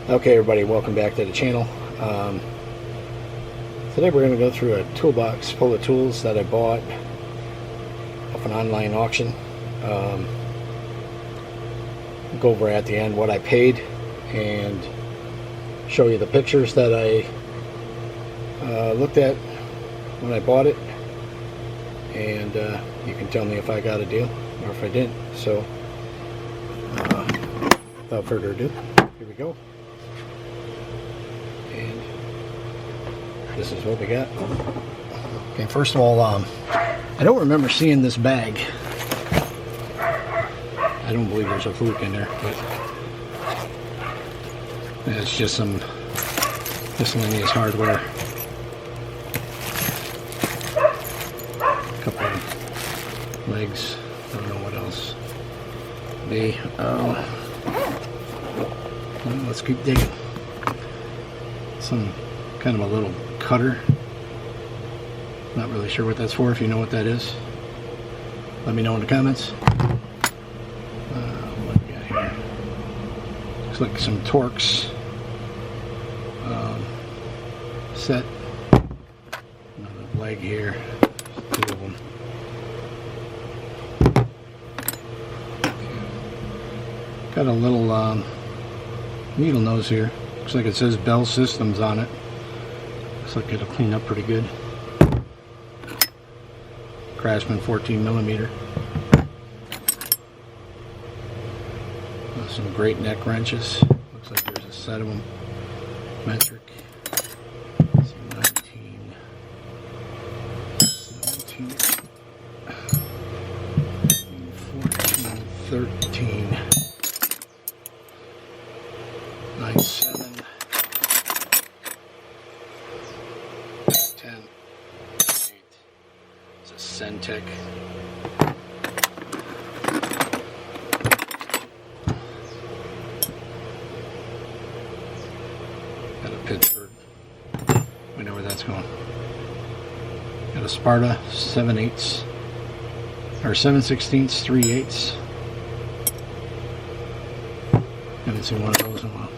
Okay, everybody, welcome back to the channel. Today we're going to go through a toolbox full of tools that I bought off an online auction. Go over at the end what I paid and show you the pictures that I looked at when I bought it, and you can tell me if I got a deal or if I didn't. So without further ado, here we go. And this is what we got. Okay, first of all, I don't remember seeing this bag. I don't believe there's a fluke in there, but it's just some miscellaneous hardware. A couple of legs. I don't know what else. Well, let's keep digging. Some kind of a little cutter. Not really sure what that's for. If you know what that is, let me know in the comments. What do we got here? Looks like some Torx set. Another leg here. Two of them. Got a little needle nose here. Looks like it says Bell Systems on it. Looks like it'll clean up pretty good. Craftsman 14mm. Some great neck wrenches. Looks like there's a set of them. Metric. 19, 17, 14, 13, 97, 10, 8. It's a Centec. Got a Pittsburgh. We know where that's going. Got a Sparta 7/8 or 7/16, 3/8. Haven't seen one of those in a while.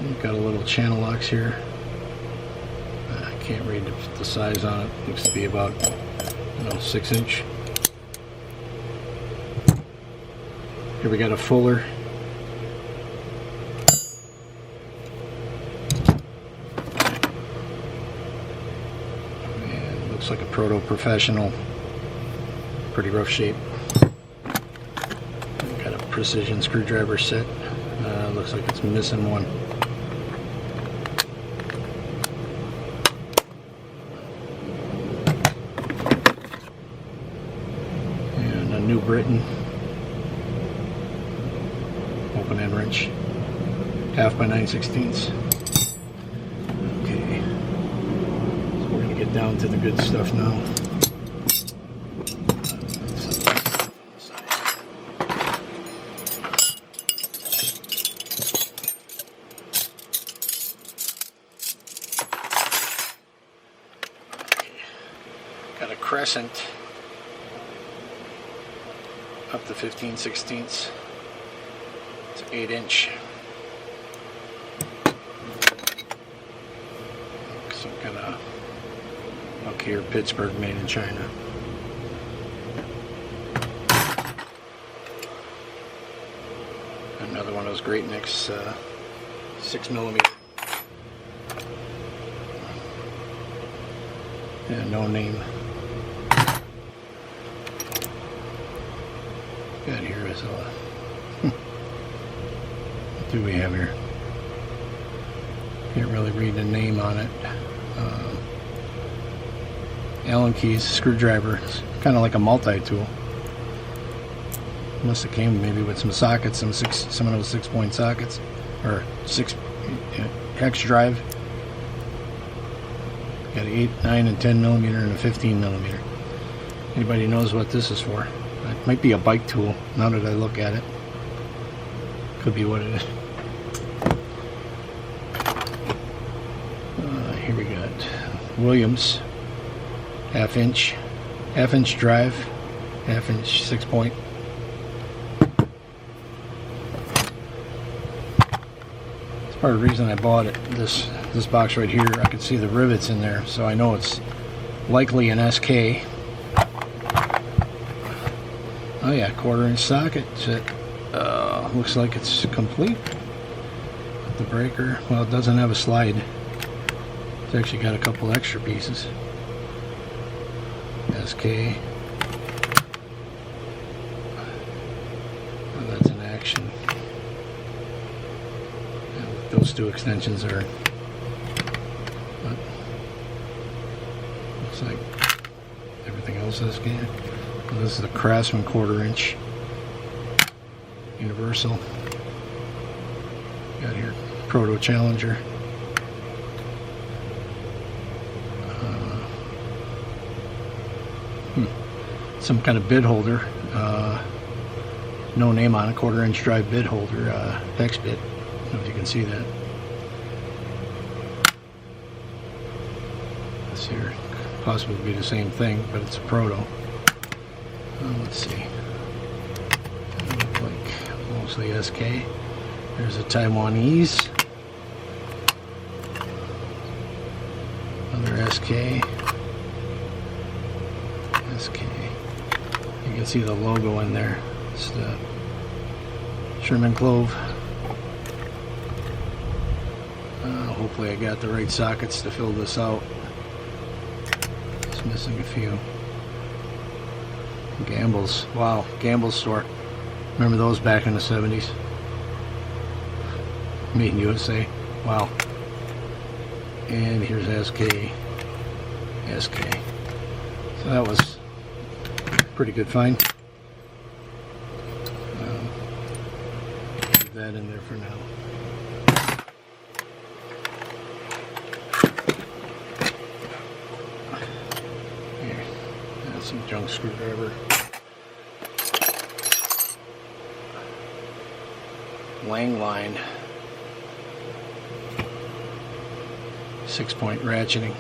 You've got a little channel locks here. I can't read the size on it. Looks to be about 6 inch. Here we got a Fuller. And looks like a Proto Professional. Pretty rough shape. Got a precision screwdriver set. Looks like it's missing one. And a New Britain open end wrench, 1/2 by 9/16. Okay, so we're gonna get down to the good stuff now. Got a Crescent up to 15/16. It's 8 inch. Some kind of look here, Pittsburgh, made in China. Another one of those great nicks, 6mm. Yeah, no name. Got here is what do we have here? Can't really read the name on it. Allen keys, screwdriver. It's kind of like a multi-tool. Must have came maybe with some sockets, some of those 6-point sockets, or 6 hex drive. Got an 8, 9, and 10mm and a 15mm. Anybody knows what this is for? It might be a bike tool, now that I look at it. Could be what it is. Here we got Williams, half inch drive, half inch 6-point. part of the reason I bought it. This box right here, I can see the rivets in there, so I know it's likely an SK. Oh yeah, 1/4-inch socket. Looks like it's complete. The breaker, well, it doesn't have a slide. It's actually got a couple extra pieces. SK. Oh, that's an action. And those two extensions are. Looks like everything else is SK. Well, this is the Craftsman 1/4-inch universal. Got here Proto Challenger. Some kind of bid holder. No name on it. 1/4-inch drive bid holder. Hex bit. I don't know if you can see that. This here possibly be the same thing, but it's a Proto. Let's see. Look like mostly SK. There's a Taiwanese. Another SK. SK. You can see the logo in there. It's the Sherman Clove. Hopefully I got the right sockets to fill this out. Just missing a few. Gamble's. Wow, Gamble's store. Remember those back in the 70s? Made in USA. Wow. And here's SK. SK. So that was a pretty good find. Leave that in there for now. Here. That's some junk screwdriver. Lang line. 6-point ratcheting.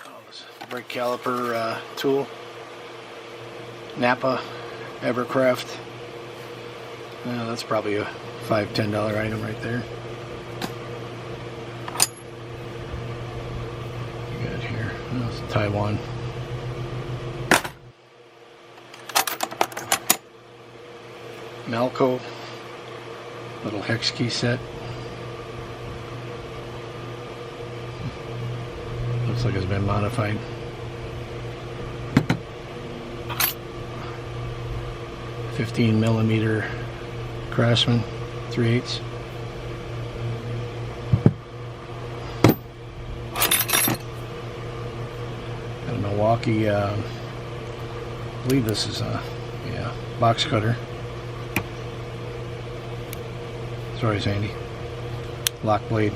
Oh, this brake caliper tool. Napa Evercraft. That's probably a $5–10 item right there. Good here. That's Taiwan. Malco. Little hex key set. Looks like it's been modified. $15mm Craftsman 3/8. Got a Milwaukee. I believe this is a box cutter. Sorry, Sandy. Lock blade.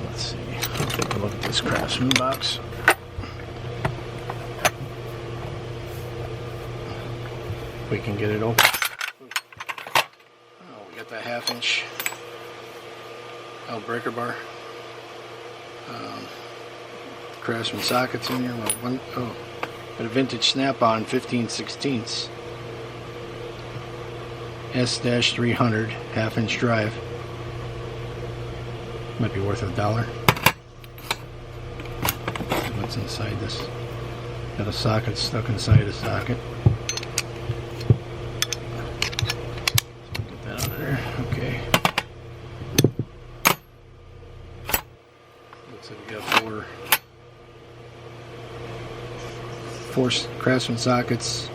Let's see. Take a look at this Craftsman box. If we can get it open. Oh, we got the 1/2-inch breaker bar. Craftsman sockets in here. Got a vintage snap-on 15/16 S-300 1/2-inch drive. Might be worth $1. What's inside this? Got a socket stuck inside a socket. Get that out of there. Okay. Looks like we got four Craftsman sockets,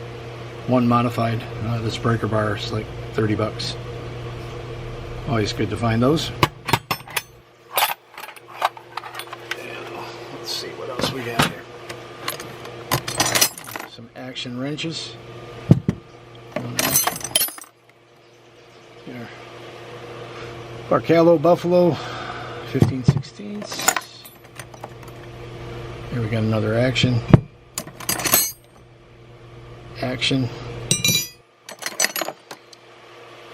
one modified. This breaker bar is like $30. Always good to find those. And let's see what else we got here. Some action wrenches. Here. Barcalo Buffalo 15/16. Here we got another action.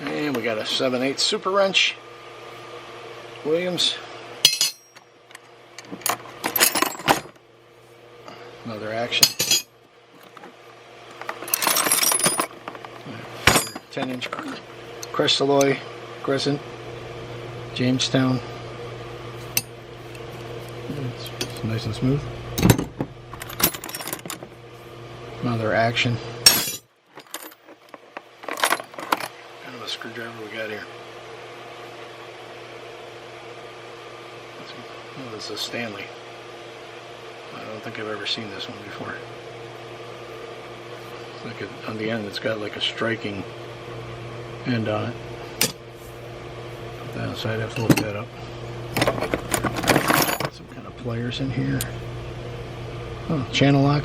And we got a 7/8 super wrench. Williams. Another action. 10-inch crushed alloy crescent, Jamestown. It's nice and smooth. Another action. Kind of a screwdriver we got here. Oh, this is a Stanley. I don't think I've ever seen this one before. It's like on the end, it's got like a striking end on it. Put that aside, I have to look that up. Some kind of pliers in here. Oh, channel lock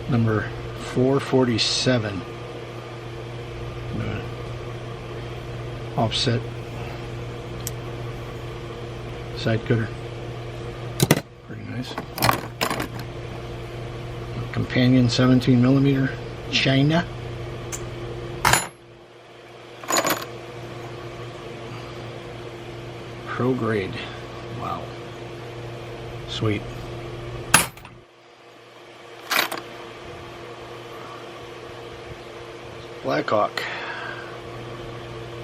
number 447. Offset side cutter. Pretty nice. Companion 17mm China. Pro grade. Wow. Sweet. Blackhawk.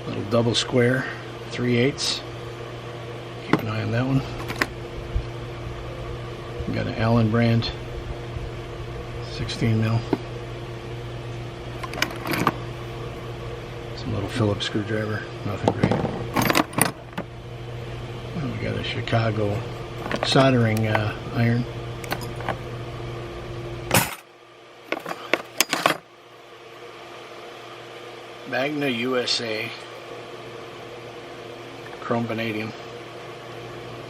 Little double square, 3/8. Keep an eye on that one. We got an Allen brand, 16mm. Some little Phillips screwdriver, nothing great. And we got a Chicago soldering iron. Magna USA chrome vanadium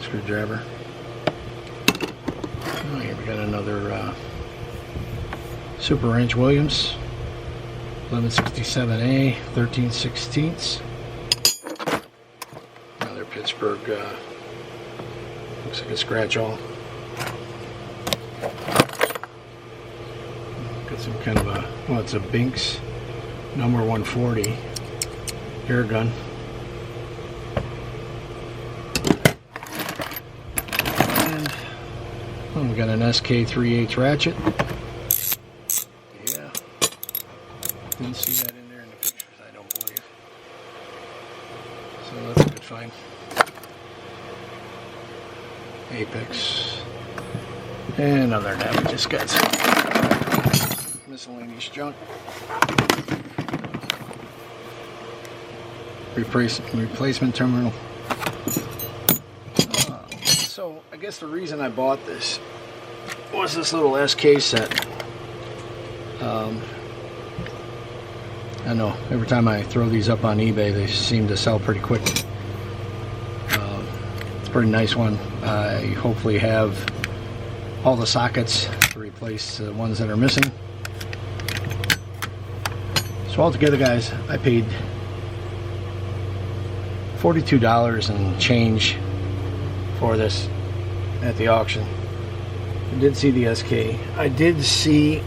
screwdriver. Oh, here we got another Super Wrench Williams 1167A 13/16. Another Pittsburgh, looks like a scratch all. Got some kind of a, well, it's a Binks number 140 air gun. And oh, we got an SK 3/8 ratchet. Yeah, didn't see that in there in the pictures, I don't believe. So that's a good find. Apex. And other than that, we just got some miscellaneous junk. Replacement terminal. So I guess the reason I bought this was this little SK set. I know every time I throw these up on eBay, they seem to sell pretty quick. It's a pretty nice one. I hopefully have all the sockets to replace the ones that are missing. So altogether, guys, I paid $42 and change for this at the auction. I did see the SK. I did see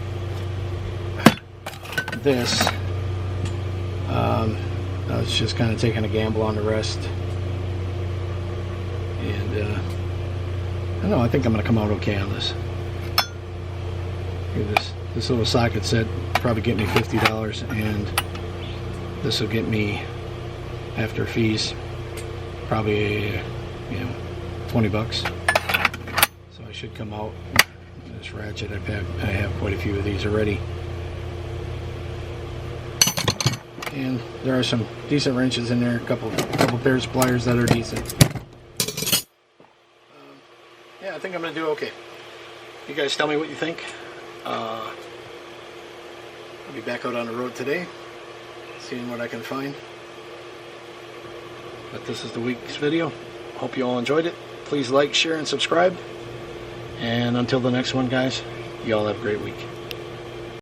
this. I was just kind of taking a gamble on the rest. And I don't know, I think I'm going to come out okay on this. Here, this little socket set probably get me $50, and this will get me, after fees, probably, you know, 20 bucks. So I should come out. This ratchet, I have quite a few of these already. And there are some decent wrenches in there, a couple pairs of pliers that are decent. Yeah, I think I'm going to do okay. You guys tell me what you think. I'll be back out on the road today, seeing what I can find. But this is the week's video. Hope you all enjoyed it. Please like, share, and subscribe. And until the next one, guys, you all have a great week.